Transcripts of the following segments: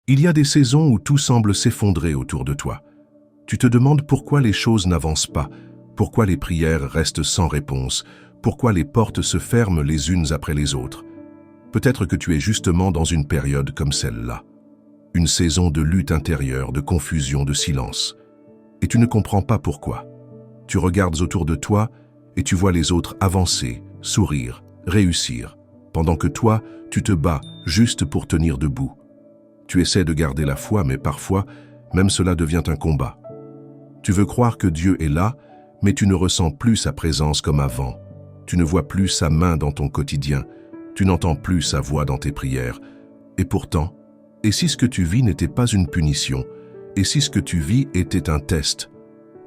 Il y a des saisons où tout semble s'effondrer autour de toi. Tu te demandes pourquoi les choses n'avancent pas, pourquoi les prières restent sans réponse, pourquoi les portes se ferment les unes après les autres. Peut-être que tu es justement dans une période comme celle-là. Une saison de lutte intérieure, de confusion, de silence. Et tu ne comprends pas pourquoi. Tu regardes autour de toi et tu vois les autres avancer, sourire, réussir, pendant que toi, tu te bats juste pour tenir debout. Tu essaies de garder la foi, mais parfois, même cela devient un combat. Tu veux croire que Dieu est là, mais tu ne ressens plus sa présence comme avant. Tu ne vois plus sa main dans ton quotidien. Tu n'entends plus sa voix dans tes prières. Et pourtant, et si ce que tu vis n'était pas une punition? Et si ce que tu vis était un test?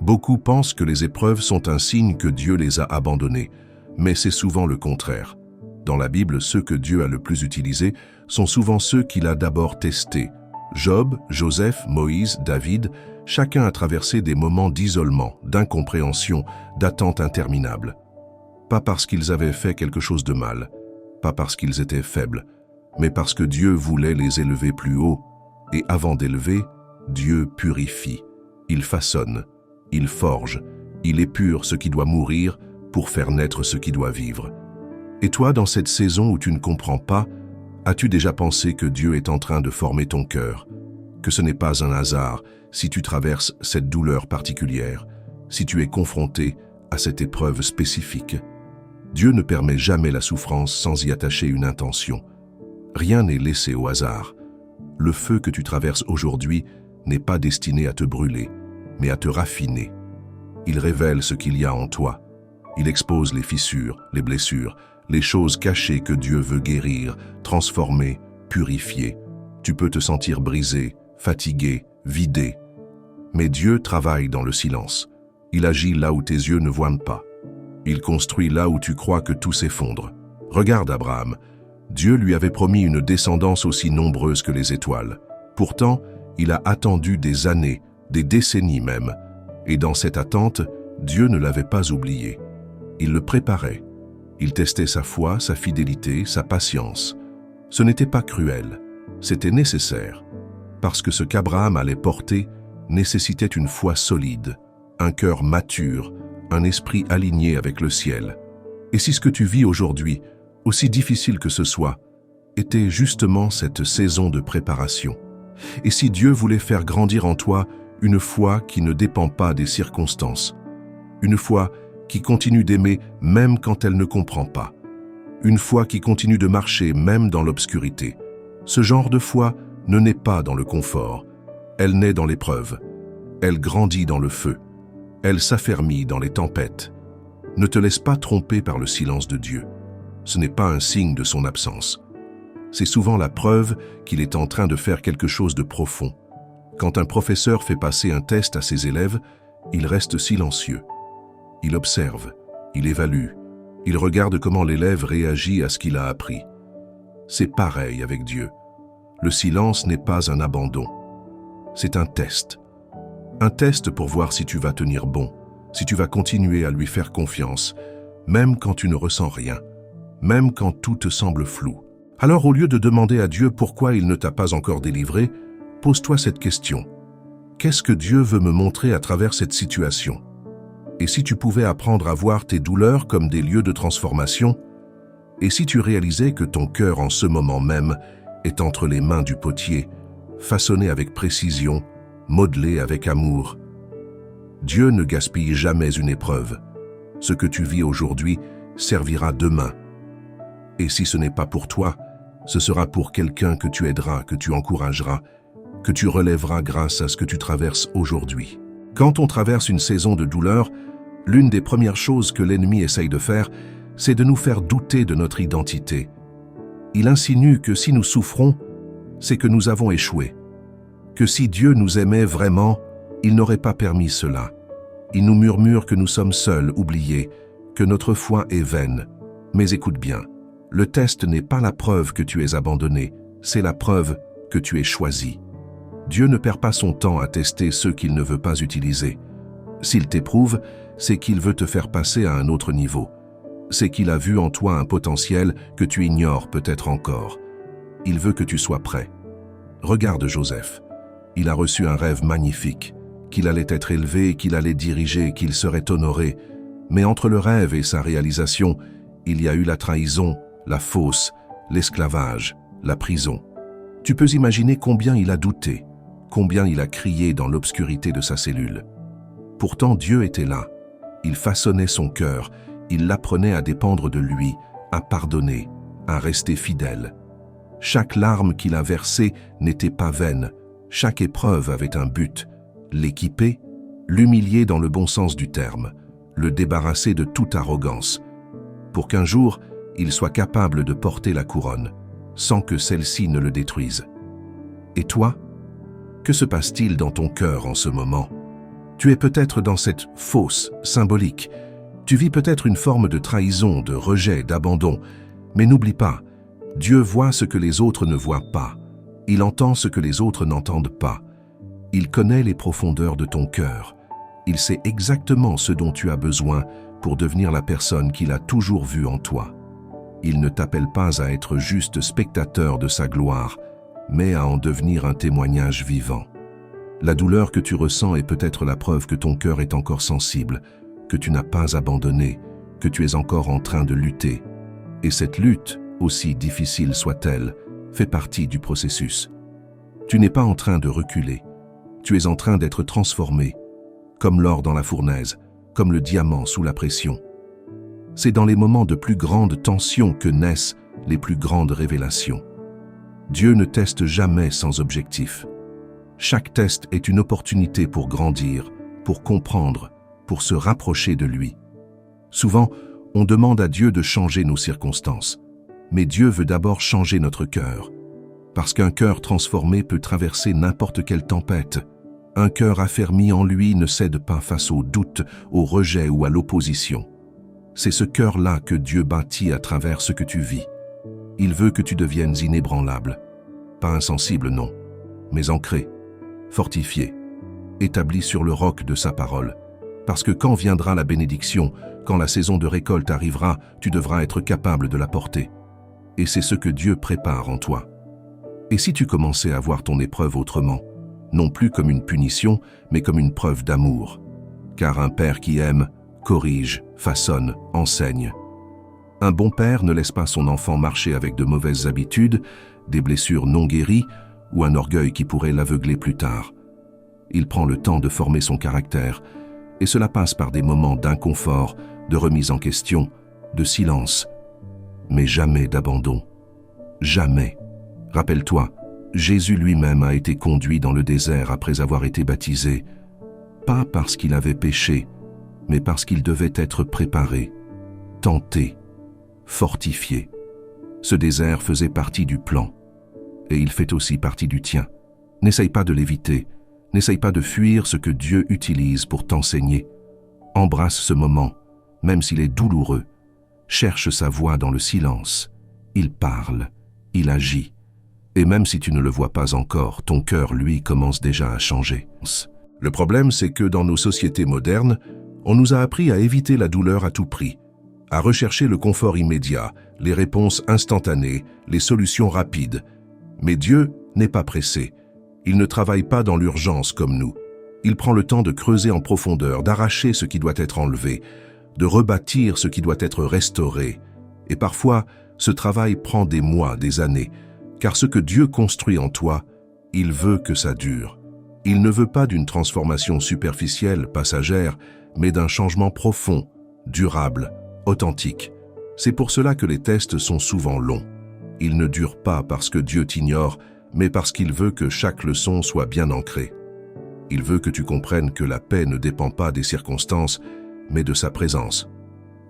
Beaucoup pensent que les épreuves sont un signe que Dieu les a abandonnés, mais c'est souvent le contraire. Dans la Bible, ceux que Dieu a le plus utilisés sont souvent ceux qu'il a d'abord testés. Job, Joseph, Moïse, David, chacun a traversé des moments d'isolement, d'incompréhension, d'attente interminable. Pas parce qu'ils avaient fait quelque chose de mal, pas parce qu'ils étaient faibles, mais parce que Dieu voulait les élever plus haut. Et avant d'élever, Dieu purifie, il façonne, il forge, il épure ce qui doit mourir pour faire naître ce qui doit vivre. Et toi, dans cette saison où tu ne comprends pas, as-tu déjà pensé que Dieu est en train de former ton cœur, que ce n'est pas un hasard si tu traverses cette douleur particulière, si tu es confronté à cette épreuve spécifique? Dieu ne permet jamais la souffrance sans y attacher une intention. Rien n'est laissé au hasard. Le feu que tu traverses aujourd'hui n'est pas destiné à te brûler, mais à te raffiner. Il révèle ce qu'il y a en toi. Il expose les fissures, les blessures, les choses cachées que Dieu veut guérir, transformer, purifier. Tu peux te sentir brisé, fatigué, vidé. Mais Dieu travaille dans le silence. Il agit là où tes yeux ne voient pas. Il construit là où tu crois que tout s'effondre. Regarde Abraham. Dieu lui avait promis une descendance aussi nombreuse que les étoiles. Pourtant, il a attendu des années, des décennies même. Et dans cette attente, Dieu ne l'avait pas oublié. Il le préparait. Il testait sa foi, sa fidélité, sa patience. Ce n'était pas cruel, c'était nécessaire, parce que ce qu'Abraham allait porter nécessitait une foi solide, un cœur mature, un esprit aligné avec le ciel. Et si ce que tu vis aujourd'hui, aussi difficile que ce soit, était justement cette saison de préparation? Et si Dieu voulait faire grandir en toi une foi qui ne dépend pas des circonstances, une foi qui continue d'aimer même quand elle ne comprend pas, une foi qui continue de marcher même dans l'obscurité? Ce genre de foi ne naît pas dans le confort, elle naît dans l'épreuve, elle grandit dans le feu, elle s'affermit dans les tempêtes. Ne te laisse pas tromper par le silence de Dieu. Ce n'est pas un signe de son absence. C'est souvent la preuve qu'il est en train de faire quelque chose de profond. Quand un professeur fait passer un test à ses élèves, il reste silencieux. Il observe, il évalue, il regarde comment l'élève réagit à ce qu'il a appris. C'est pareil avec Dieu. Le silence n'est pas un abandon. C'est un test. Un test pour voir si tu vas tenir bon, si tu vas continuer à lui faire confiance, même quand tu ne ressens rien, même quand tout te semble flou. Alors au lieu de demander à Dieu pourquoi il ne t'a pas encore délivré, pose-toi cette question. Qu'est-ce que Dieu veut me montrer à travers cette situation? Et si tu pouvais apprendre à voir tes douleurs comme des lieux de transformation? Et si tu réalisais que ton cœur en ce moment même est entre les mains du potier, façonné avec précision, modelé avec amour? Dieu ne gaspille jamais une épreuve. Ce que tu vis aujourd'hui servira demain. Et si ce n'est pas pour toi, ce sera pour quelqu'un que tu aideras, que tu encourageras, que tu relèveras grâce à ce que tu traverses aujourd'hui. Quand on traverse une saison de douleur, l'une des premières choses que l'ennemi essaye de faire, c'est de nous faire douter de notre identité. Il insinue que si nous souffrons, c'est que nous avons échoué. Que si Dieu nous aimait vraiment, il n'aurait pas permis cela. Il nous murmure que nous sommes seuls, oubliés, que notre foi est vaine. Mais écoute bien, le test n'est pas la preuve que tu es abandonné, c'est la preuve que tu es choisi. Dieu ne perd pas son temps à tester ceux qu'il ne veut pas utiliser. S'il t'éprouve, c'est qu'il veut te faire passer à un autre niveau. C'est qu'il a vu en toi un potentiel que tu ignores peut-être encore. Il veut que tu sois prêt. Regarde Joseph. Il a reçu un rêve magnifique, qu'il allait être élevé, qu'il allait diriger, qu'il serait honoré. Mais entre le rêve et sa réalisation, il y a eu la trahison, la fosse, l'esclavage, la prison. Tu peux imaginer combien il a douté, combien il a crié dans l'obscurité de sa cellule. Pourtant Dieu était là. Il façonnait son cœur, il l'apprenait à dépendre de lui, à pardonner, à rester fidèle. Chaque larme qu'il a versée n'était pas vaine, chaque épreuve avait un but, l'équiper, l'humilier dans le bon sens du terme, le débarrasser de toute arrogance, pour qu'un jour, il soit capable de porter la couronne, sans que celle-ci ne le détruise. Et toi, que se passe-t-il dans ton cœur en ce moment? Tu es peut-être dans cette fosse symbolique. Tu vis peut-être une forme de trahison, de rejet, d'abandon. Mais n'oublie pas, Dieu voit ce que les autres ne voient pas. Il entend ce que les autres n'entendent pas. Il connaît les profondeurs de ton cœur. Il sait exactement ce dont tu as besoin pour devenir la personne qu'il a toujours vue en toi. Il ne t'appelle pas à être juste spectateur de sa gloire, mais à en devenir un témoignage vivant. La douleur que tu ressens est peut-être la preuve que ton cœur est encore sensible, que tu n'as pas abandonné, que tu es encore en train de lutter. Et cette lutte, aussi difficile soit-elle, fait partie du processus. Tu n'es pas en train de reculer, tu es en train d'être transformé, comme l'or dans la fournaise, comme le diamant sous la pression. C'est dans les moments de plus grande tension que naissent les plus grandes révélations. Dieu ne teste jamais sans objectif. Chaque test est une opportunité pour grandir, pour comprendre, pour se rapprocher de lui. Souvent, on demande à Dieu de changer nos circonstances, mais Dieu veut d'abord changer notre cœur. Parce qu'un cœur transformé peut traverser n'importe quelle tempête. Un cœur affermi en lui ne cède pas face au doute, au rejet ou à l'opposition. C'est ce cœur-là que Dieu bâtit à travers ce que tu vis. Il veut que tu deviennes inébranlable. Pas insensible, non, mais ancré, fortifié, établi sur le roc de sa parole. Parce que quand viendra la bénédiction, quand la saison de récolte arrivera, tu devras être capable de la porter. Et c'est ce que Dieu prépare en toi. Et si tu commençais à voir ton épreuve autrement, non plus comme une punition, mais comme une preuve d'amour. Car un père qui aime, corrige, façonne, enseigne. Un bon père ne laisse pas son enfant marcher avec de mauvaises habitudes, des blessures non guéries ou un orgueil qui pourrait l'aveugler plus tard. Il prend le temps de former son caractère, et cela passe par des moments d'inconfort, de remise en question, de silence, mais jamais d'abandon. Jamais. Rappelle-toi, Jésus lui-même a été conduit dans le désert après avoir été baptisé, pas parce qu'il avait péché, mais parce qu'il devait être préparé, tenté, fortifié. Ce désert faisait partie du plan, et il fait aussi partie du tien. N'essaye pas de l'éviter, n'essaye pas de fuir ce que Dieu utilise pour t'enseigner. Embrasse ce moment, même s'il est douloureux. Cherche sa voix dans le silence. Il parle, il agit. Et même si tu ne le vois pas encore, ton cœur, lui, commence déjà à changer. Le problème, c'est que dans nos sociétés modernes, on nous a appris à éviter la douleur à tout prix, à rechercher le confort immédiat, les réponses instantanées, les solutions rapides. Mais Dieu n'est pas pressé. Il ne travaille pas dans l'urgence comme nous. Il prend le temps de creuser en profondeur, d'arracher ce qui doit être enlevé, de rebâtir ce qui doit être restauré. Et parfois, ce travail prend des mois, des années, car ce que Dieu construit en toi, il veut que ça dure. Il ne veut pas d'une transformation superficielle, passagère, mais d'un changement profond, durable, authentique. C'est pour cela que les tests sont souvent longs. Ils ne durent pas parce que Dieu t'ignore, mais parce qu'il veut que chaque leçon soit bien ancrée. Il veut que tu comprennes que la paix ne dépend pas des circonstances, mais de sa présence.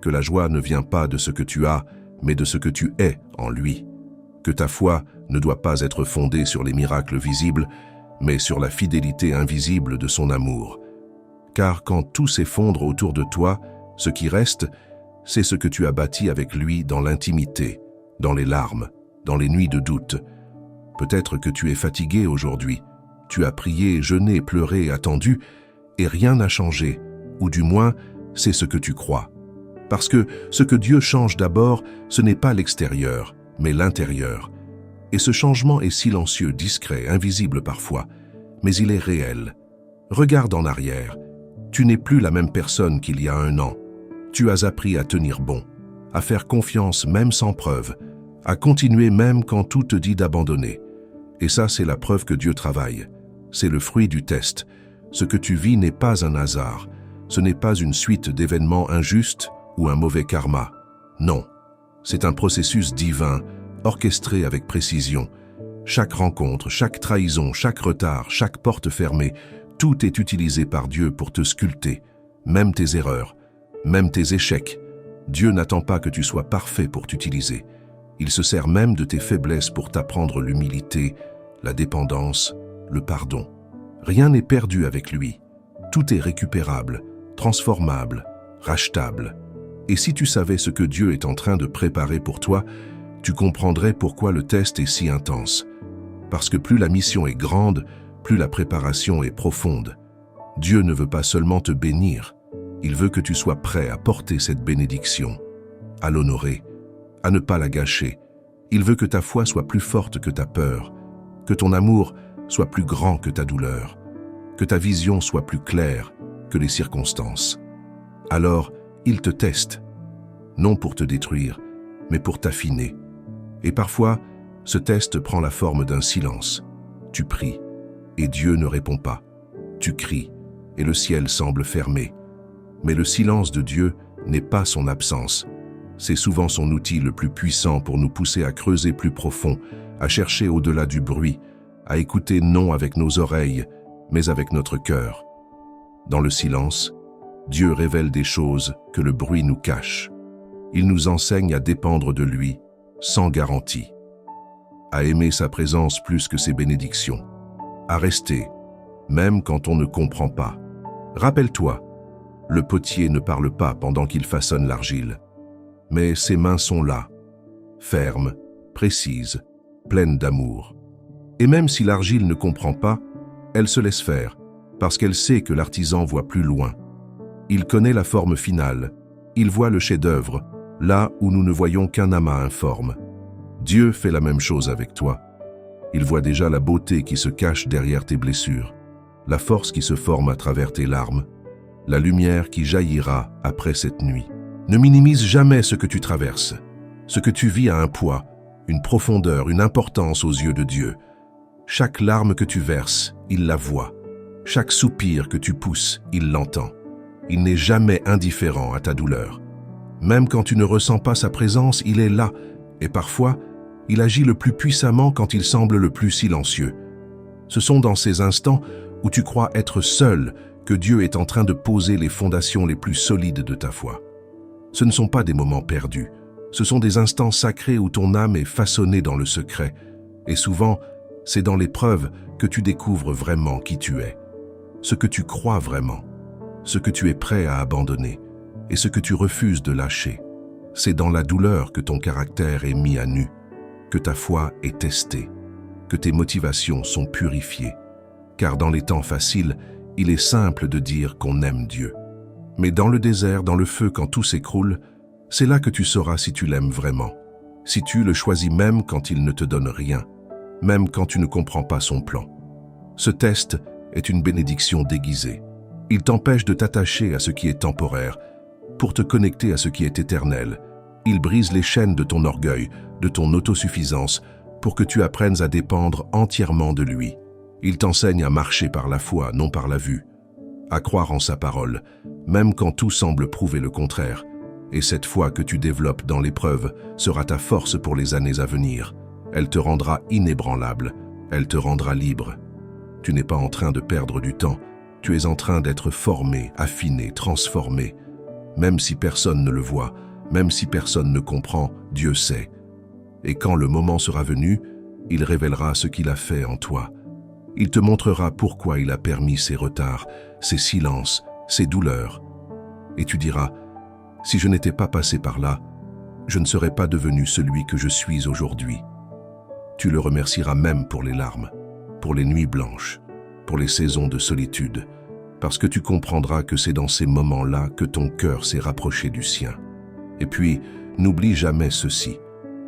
Que la joie ne vient pas de ce que tu as, mais de ce que tu es en lui. Que ta foi ne doit pas être fondée sur les miracles visibles, mais sur la fidélité invisible de son amour. Car quand tout s'effondre autour de toi, ce qui reste, c'est ce que tu as bâti avec lui dans l'intimité, dans les larmes, dans les nuits de doute. Peut-être que tu es fatigué aujourd'hui. Tu as prié, jeûné, pleuré, attendu, et rien n'a changé, ou du moins, c'est ce que tu crois. Parce que ce que Dieu change d'abord, ce n'est pas l'extérieur, mais l'intérieur. Et ce changement est silencieux, discret, invisible parfois, mais il est réel. Regarde en arrière. Tu n'es plus la même personne qu'il y a 1 an. Tu as appris à tenir bon, à faire confiance même sans preuve, à continuer même quand tout te dit d'abandonner. Et ça, c'est la preuve que Dieu travaille. C'est le fruit du test. Ce que tu vis n'est pas un hasard. Ce n'est pas une suite d'événements injustes ou un mauvais karma. Non, c'est un processus divin, orchestré avec précision. Chaque rencontre, chaque trahison, chaque retard, chaque porte fermée, tout est utilisé par Dieu pour te sculpter, même tes erreurs, même tes échecs. Dieu n'attend pas que tu sois parfait pour t'utiliser. Il se sert même de tes faiblesses pour t'apprendre l'humilité, la dépendance, le pardon. Rien n'est perdu avec lui. Tout est récupérable, transformable, rachetable. Et si tu savais ce que Dieu est en train de préparer pour toi, tu comprendrais pourquoi le test est si intense. Parce que plus la mission est grande, plus la préparation est profonde. Dieu ne veut pas seulement te bénir, il veut que tu sois prêt à porter cette bénédiction, à l'honorer, à ne pas la gâcher. Il veut que ta foi soit plus forte que ta peur, que ton amour soit plus grand que ta douleur, que ta vision soit plus claire que les circonstances. Alors, il te teste, non pour te détruire, mais pour t'affiner. Et parfois, ce test prend la forme d'un silence. Tu pries, et Dieu ne répond pas. Tu cries, et le ciel semble fermé. Mais le silence de Dieu n'est pas son absence. C'est souvent son outil le plus puissant pour nous pousser à creuser plus profond, à chercher au-delà du bruit, à écouter non avec nos oreilles, mais avec notre cœur. Dans le silence, Dieu révèle des choses que le bruit nous cache. Il nous enseigne à dépendre de lui, sans garantie, à aimer sa présence plus que ses bénédictions, à rester, même quand on ne comprend pas. Rappelle-toi, le potier ne parle pas pendant qu'il façonne l'argile, mais ses mains sont là, fermes, précises, pleines d'amour. Et même si l'argile ne comprend pas, elle se laisse faire, parce qu'elle sait que l'artisan voit plus loin. Il connaît la forme finale, il voit le chef-d'œuvre, là où nous ne voyons qu'un amas informe. Dieu fait la même chose avec toi. Il voit déjà la beauté qui se cache derrière tes blessures, la force qui se forme à travers tes larmes, la lumière qui jaillira après cette nuit. Ne minimise jamais ce que tu traverses. Ce que tu vis a un poids, une profondeur, une importance aux yeux de Dieu. Chaque larme que tu verses, il la voit. Chaque soupir que tu pousses, il l'entend. Il n'est jamais indifférent à ta douleur. Même quand tu ne ressens pas sa présence, il est là, et parfois, il agit le plus puissamment quand il semble le plus silencieux. Ce sont dans ces instants où tu crois être seul que Dieu est en train de poser les fondations les plus solides de ta foi. Ce ne sont pas des moments perdus, ce sont des instants sacrés où ton âme est façonnée dans le secret, et souvent, c'est dans l'épreuve que tu découvres vraiment qui tu es, ce que tu crois vraiment, ce que tu es prêt à abandonner, et ce que tu refuses de lâcher. C'est dans la douleur que ton caractère est mis à nu, que ta foi est testée, que tes motivations sont purifiées. Car dans les temps faciles, il est simple de dire qu'on aime Dieu. Mais dans le désert, dans le feu, quand tout s'écroule, c'est là que tu sauras si tu l'aimes vraiment, si tu le choisis même quand il ne te donne rien, même quand tu ne comprends pas son plan. Ce test est une bénédiction déguisée. Il t'empêche de t'attacher à ce qui est temporaire, pour te connecter à ce qui est éternel. Il brise les chaînes de ton orgueil, de ton autosuffisance, pour que tu apprennes à dépendre entièrement de lui. Il t'enseigne à marcher par la foi, non par la vue, à croire en sa parole, même quand tout semble prouver le contraire. Et cette foi que tu développes dans l'épreuve sera ta force pour les années à venir. Elle te rendra inébranlable, elle te rendra libre. Tu n'es pas en train de perdre du temps, tu es en train d'être formé, affiné, transformé. Même si personne ne le voit, même si personne ne comprend, Dieu sait. Et quand le moment sera venu, il révélera ce qu'il a fait en toi. Il te montrera pourquoi il a permis ces retards, ces silences, ces douleurs. Et tu diras, si je n'étais pas passé par là, je ne serais pas devenu celui que je suis aujourd'hui. Tu le remercieras même pour les larmes, pour les nuits blanches, pour les saisons de solitude, parce que tu comprendras que c'est dans ces moments-là que ton cœur s'est rapproché du sien. Et puis, n'oublie jamais ceci,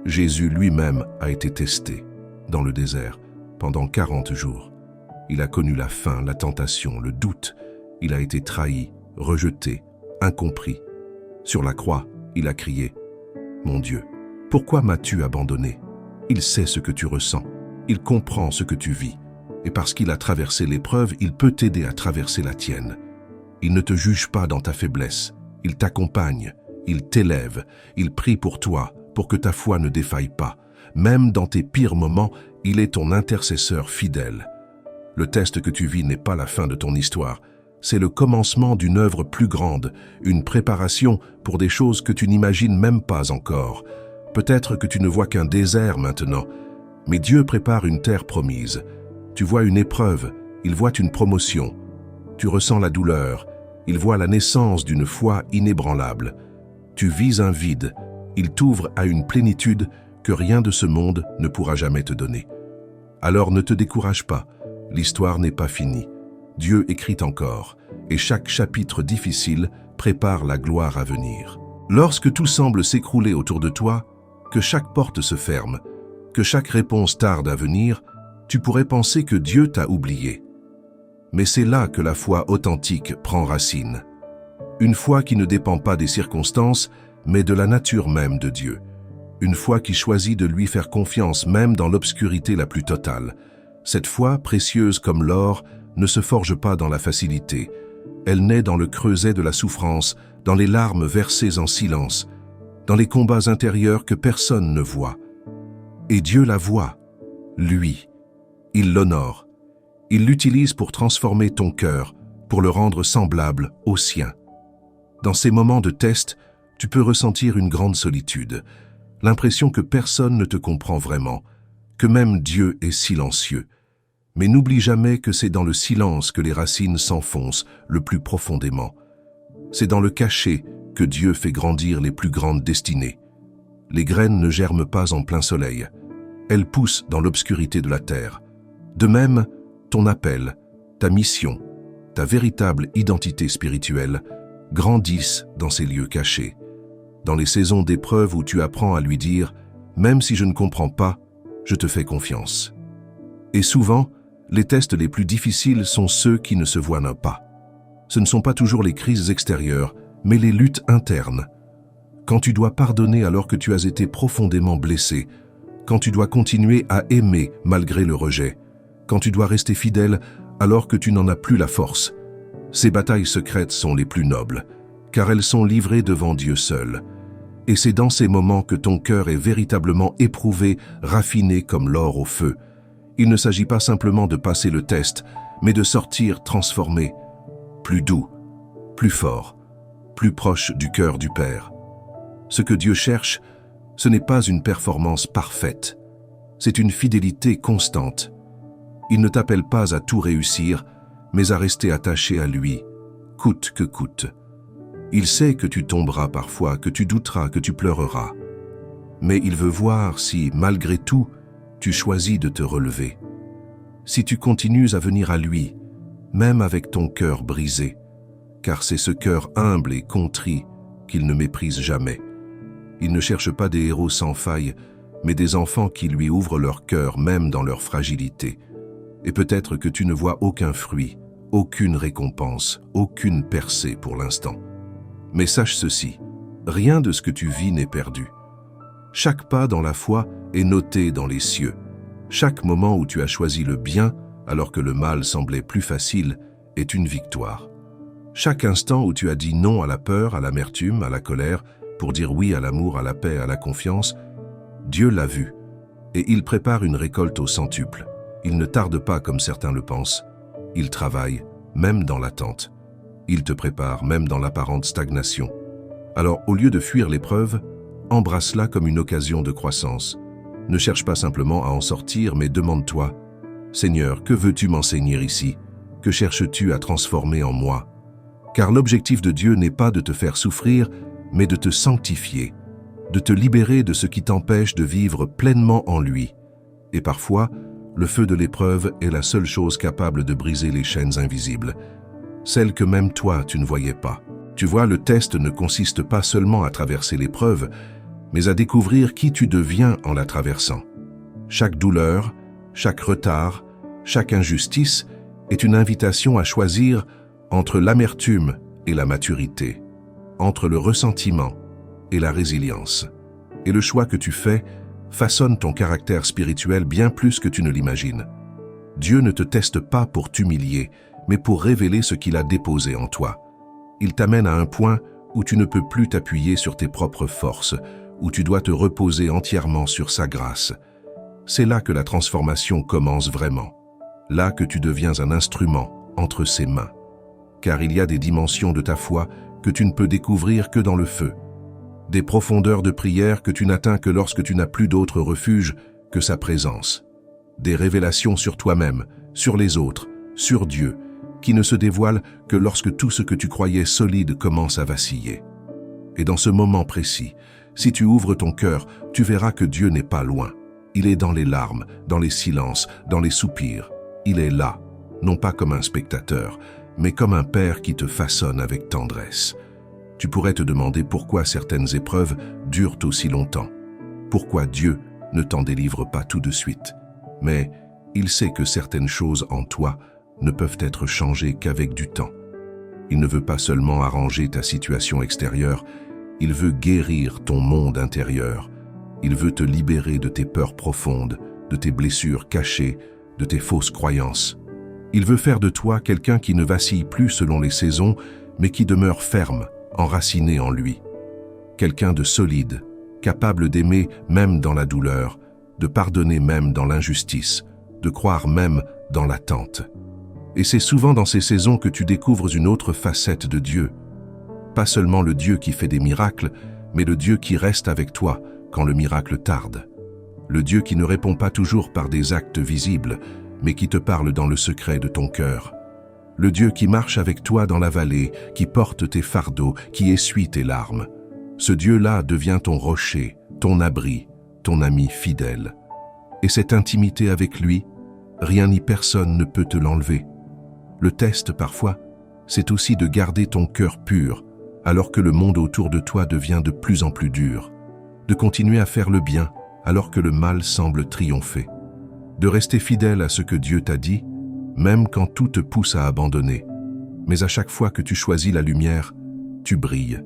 Jésus lui-même a été testé. dans le désert, pendant 40 jours. Il a connu la faim, la tentation, le doute. Il a été trahi, rejeté, incompris. Sur la croix, il a crié « Mon Dieu, pourquoi m'as-tu abandonné ?» Il sait ce que tu ressens, il comprend ce que tu vis. Et parce qu'il a traversé l'épreuve, il peut t'aider à traverser la tienne. Il ne te juge pas dans ta faiblesse, il t'accompagne, il t'élève, il prie pour toi, pour que ta foi ne défaille pas. Même dans tes pires moments, il est ton intercesseur fidèle. Le test que tu vis n'est pas la fin de ton histoire, c'est le commencement d'une œuvre plus grande, une préparation pour des choses que tu n'imagines même pas encore. Peut-être que tu ne vois qu'un désert maintenant, mais Dieu prépare une terre promise. Tu vois une épreuve, il voit une promotion. Tu ressens la douleur, il voit la naissance d'une foi inébranlable. Tu vis un vide, il t'ouvre à une plénitude que rien de ce monde ne pourra jamais te donner. Alors ne te décourage pas, l'histoire n'est pas finie. Dieu écrit encore, et chaque chapitre difficile prépare la gloire à venir. Lorsque tout semble s'écrouler autour de toi, que chaque porte se ferme, que chaque réponse tarde à venir, tu pourrais penser que Dieu t'a oublié. Mais c'est là que la foi authentique prend racine. Une foi qui ne dépend pas des circonstances, mais de la nature même de Dieu. Une foi qui choisit de lui faire confiance même dans l'obscurité la plus totale. Cette foi, précieuse comme l'or, ne se forge pas dans la facilité. Elle naît dans le creuset de la souffrance, dans les larmes versées en silence, dans les combats intérieurs que personne ne voit. Et Dieu la voit, lui. Il l'honore. Il l'utilise pour transformer ton cœur, pour le rendre semblable au sien. Dans ces moments de test, tu peux ressentir une grande solitude, l'impression que personne ne te comprend vraiment, que même Dieu est silencieux. Mais n'oublie jamais que c'est dans le silence que les racines s'enfoncent le plus profondément. C'est dans le cachet que Dieu fait grandir les plus grandes destinées. Les graines ne germent pas en plein soleil. Elles poussent dans l'obscurité de la terre. De même, ton appel, ta mission, ta véritable identité spirituelle grandissent dans ces lieux cachés. Dans les saisons d'épreuve où tu apprends à lui dire « Même si je ne comprends pas, je te fais confiance ». Et souvent, les tests les plus difficiles sont ceux qui ne se voient pas. Ce ne sont pas toujours les crises extérieures, mais les luttes internes. Quand tu dois pardonner alors que tu as été profondément blessé, quand tu dois continuer à aimer malgré le rejet, quand tu dois rester fidèle alors que tu n'en as plus la force. Ces batailles secrètes sont les plus nobles, car elles sont livrées devant Dieu seul. Et c'est dans ces moments que ton cœur est véritablement éprouvé, raffiné comme l'or au feu. Il ne s'agit pas simplement de passer le test, mais de sortir transformé, plus doux, plus fort, plus proche du cœur du Père. Ce que Dieu cherche, ce n'est pas une performance parfaite, c'est une fidélité constante. Il ne t'appelle pas à tout réussir, mais à rester attaché à lui, coûte que coûte. Il sait que tu tomberas parfois, que tu douteras, que tu pleureras. Mais il veut voir si, malgré tout, tu choisis de te relever. Si tu continues à venir à lui, même avec ton cœur brisé, car c'est ce cœur humble et contrit qu'il ne méprise jamais. Il ne cherche pas des héros sans faille, mais des enfants qui lui ouvrent leur cœur même dans leur fragilité. Et peut-être que tu ne vois aucun fruit, aucune récompense, aucune percée pour l'instant. Mais sache ceci, rien de ce que tu vis n'est perdu. Chaque pas dans la foi est noté dans les cieux. Chaque moment où tu as choisi le bien, alors que le mal semblait plus facile, est une victoire. Chaque instant où tu as dit non à la peur, à l'amertume, à la colère, pour dire oui à l'amour, à la paix, à la confiance, Dieu l'a vu, et il prépare une récolte au centuple. Il ne tarde pas comme certains le pensent. Il travaille, même dans l'attente. Il te prépare, même dans l'apparente stagnation. Alors, au lieu de fuir l'épreuve, embrasse-la comme une occasion de croissance. Ne cherche pas simplement à en sortir, mais demande-toi, « Seigneur, que veux-tu m'enseigner ici? Que cherches-tu à transformer en moi ?» Car l'objectif de Dieu n'est pas de te faire souffrir, mais de te sanctifier, de te libérer de ce qui t'empêche de vivre pleinement en lui. Et parfois, le feu de l'épreuve est la seule chose capable de briser les chaînes invisibles, celles que même toi tu ne voyais pas. Tu vois, le test ne consiste pas seulement à traverser l'épreuve, mais à découvrir qui tu deviens en la traversant. Chaque douleur, chaque retard, chaque injustice est une invitation à choisir entre l'amertume et la maturité, entre le ressentiment et la résilience. Et le choix que tu fais façonne ton caractère spirituel bien plus que tu ne l'imagines. Dieu ne te teste pas pour t'humilier, mais pour révéler ce qu'il a déposé en toi. Il t'amène à un point où tu ne peux plus t'appuyer sur tes propres forces, où tu dois te reposer entièrement sur sa grâce. C'est là que la transformation commence vraiment, là que tu deviens un instrument entre ses mains. Car il y a des dimensions de ta foi que tu ne peux découvrir que dans le feu, des profondeurs de prière que tu n'atteins que lorsque tu n'as plus d'autre refuge que sa présence, des révélations sur toi-même, sur les autres, sur Dieu, qui ne se dévoilent que lorsque tout ce que tu croyais solide commence à vaciller. Et dans ce moment précis, si tu ouvres ton cœur, tu verras que Dieu n'est pas loin. Il est dans les larmes, dans les silences, dans les soupirs. Il est là, non pas comme un spectateur, mais comme un père qui te façonne avec tendresse. Tu pourrais te demander pourquoi certaines épreuves durent aussi longtemps. Pourquoi Dieu ne t'en délivre pas tout de suite. Mais il sait que certaines choses en toi ne peuvent être changées qu'avec du temps. Il ne veut pas seulement arranger ta situation extérieure, il veut guérir ton monde intérieur. Il veut te libérer de tes peurs profondes, de tes blessures cachées, de tes fausses croyances. Il veut faire de toi quelqu'un qui ne vacille plus selon les saisons, mais qui demeure ferme, enraciné en lui. Quelqu'un de solide, capable d'aimer même dans la douleur, de pardonner même dans l'injustice, de croire même dans l'attente. Et c'est souvent dans ces saisons que tu découvres une autre facette de Dieu. Pas seulement le Dieu qui fait des miracles, mais le Dieu qui reste avec toi quand le miracle tarde. Le Dieu qui ne répond pas toujours par des actes visibles, mais qui te parle dans le secret de ton cœur. Le Dieu qui marche avec toi dans la vallée, qui porte tes fardeaux, qui essuie tes larmes. Ce Dieu-là devient ton rocher, ton abri, ton ami fidèle. Et cette intimité avec lui, rien ni personne ne peut te l'enlever. Le test, parfois, c'est aussi de garder ton cœur pur, alors que le monde autour de toi devient de plus en plus dur. De continuer à faire le bien, alors que le mal semble triompher. De rester fidèle à ce que Dieu t'a dit, même quand tout te pousse à abandonner. Mais à chaque fois que tu choisis la lumière, tu brilles.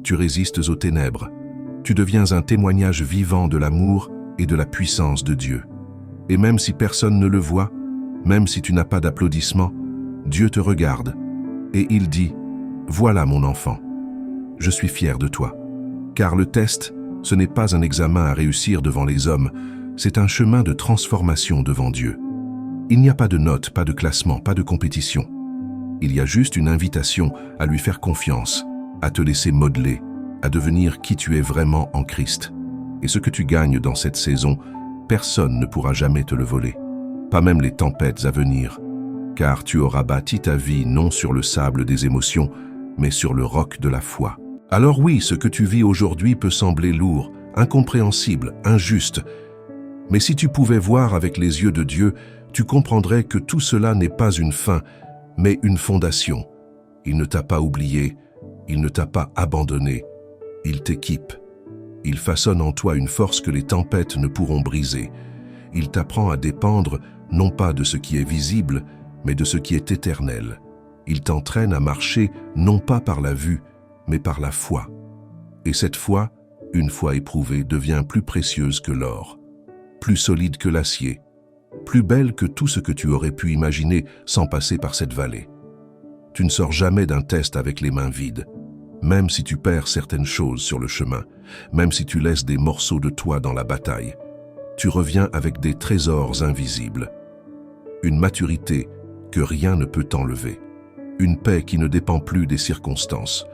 Tu résistes aux ténèbres. Tu deviens un témoignage vivant de l'amour et de la puissance de Dieu. Et même si personne ne le voit, même si tu n'as pas d'applaudissements, Dieu te regarde et il dit « Voilà mon enfant, je suis fier de toi. » Car le test, ce n'est pas un examen à réussir devant les hommes, c'est un chemin de transformation devant Dieu. Il n'y a pas de notes, pas de classement, pas de compétition. Il y a juste une invitation à lui faire confiance, à te laisser modeler, à devenir qui tu es vraiment en Christ. Et ce que tu gagnes dans cette saison, personne ne pourra jamais te le voler, pas même les tempêtes à venir, car tu auras bâti ta vie non sur le sable des émotions, mais sur le roc de la foi. Alors oui, ce que tu vis aujourd'hui peut sembler lourd, incompréhensible, injuste, mais si tu pouvais voir avec les yeux de Dieu, tu comprendrais que tout cela n'est pas une fin, mais une fondation. Il ne t'a pas oublié, il ne t'a pas abandonné, il t'équipe. Il façonne en toi une force que les tempêtes ne pourront briser. Il t'apprend à dépendre non pas de ce qui est visible, mais de ce qui est éternel. Il t'entraîne à marcher non pas par la vue, mais par la foi. Et cette foi, une fois éprouvée, devient plus précieuse que l'or, plus solide que l'acier, plus belle que tout ce que tu aurais pu imaginer sans passer par cette vallée. Tu ne sors jamais d'un test avec les mains vides, même si tu perds certaines choses sur le chemin, même si tu laisses des morceaux de toi dans la bataille. Tu reviens avec des trésors invisibles, une maturité que rien ne peut t'enlever, une paix qui ne dépend plus des circonstances,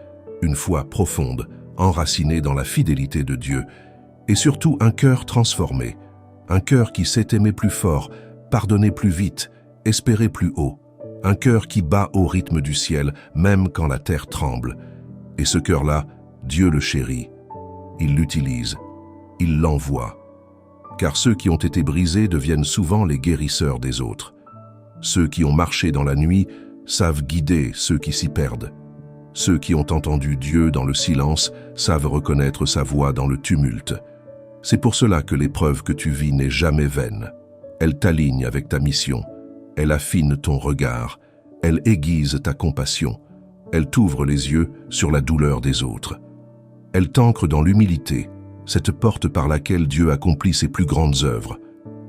une foi profonde, enracinée dans la fidélité de Dieu, et surtout un cœur transformé, un cœur qui sait aimer plus fort, pardonner plus vite, espérer plus haut, un cœur qui bat au rythme du ciel, même quand la terre tremble. Et ce cœur-là, Dieu le chérit, il l'utilise, il l'envoie. Car ceux qui ont été brisés deviennent souvent les guérisseurs des autres. Ceux qui ont marché dans la nuit savent guider ceux qui s'y perdent. Ceux qui ont entendu Dieu dans le silence savent reconnaître sa voix dans le tumulte. C'est pour cela que l'épreuve que tu vis n'est jamais vaine. Elle t'aligne avec ta mission. Elle affine ton regard. Elle aiguise ta compassion. Elle t'ouvre les yeux sur la douleur des autres. Elle t'ancre dans l'humilité, cette porte par laquelle Dieu accomplit ses plus grandes œuvres.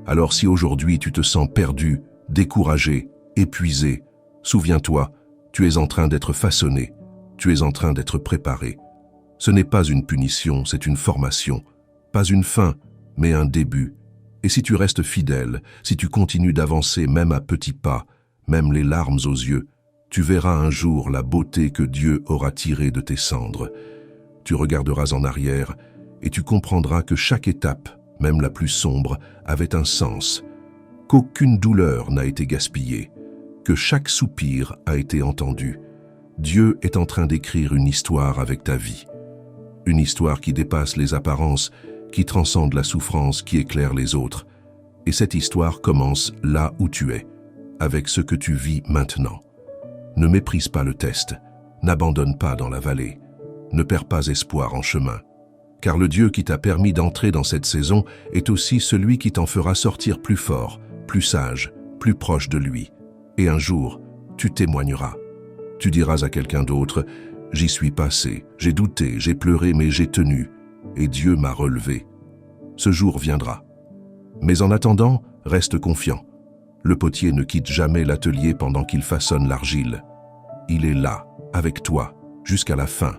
Alors si aujourd'hui tu te sens perdu, découragé, épuisé, souviens-toi, tu es en train d'être façonné, tu es en train d'être préparé. Ce n'est pas une punition, c'est une formation. Pas une fin, mais un début. Et si tu restes fidèle, si tu continues d'avancer même à petits pas, même les larmes aux yeux, tu verras un jour la beauté que Dieu aura tirée de tes cendres. Tu regarderas en arrière et tu comprendras que chaque étape, même la plus sombre, avait un sens, qu'aucune douleur n'a été gaspillée, que chaque soupir a été entendu. Dieu est en train d'écrire une histoire avec ta vie. Une histoire qui dépasse les apparences, qui transcende la souffrance, qui éclaire les autres. Et cette histoire commence là où tu es, avec ce que tu vis maintenant. Ne méprise pas le test, n'abandonne pas dans la vallée, ne perds pas espoir en chemin. Car le Dieu qui t'a permis d'entrer dans cette saison est aussi celui qui t'en fera sortir plus fort, plus sage, plus proche de lui. Et un jour, tu témoigneras. Tu diras à quelqu'un d'autre, « J'y suis passé, j'ai douté, j'ai pleuré, mais j'ai tenu, et Dieu m'a relevé. » Ce jour viendra. Mais en attendant, reste confiant. Le potier ne quitte jamais l'atelier pendant qu'il façonne l'argile. Il est là, avec toi, jusqu'à la fin.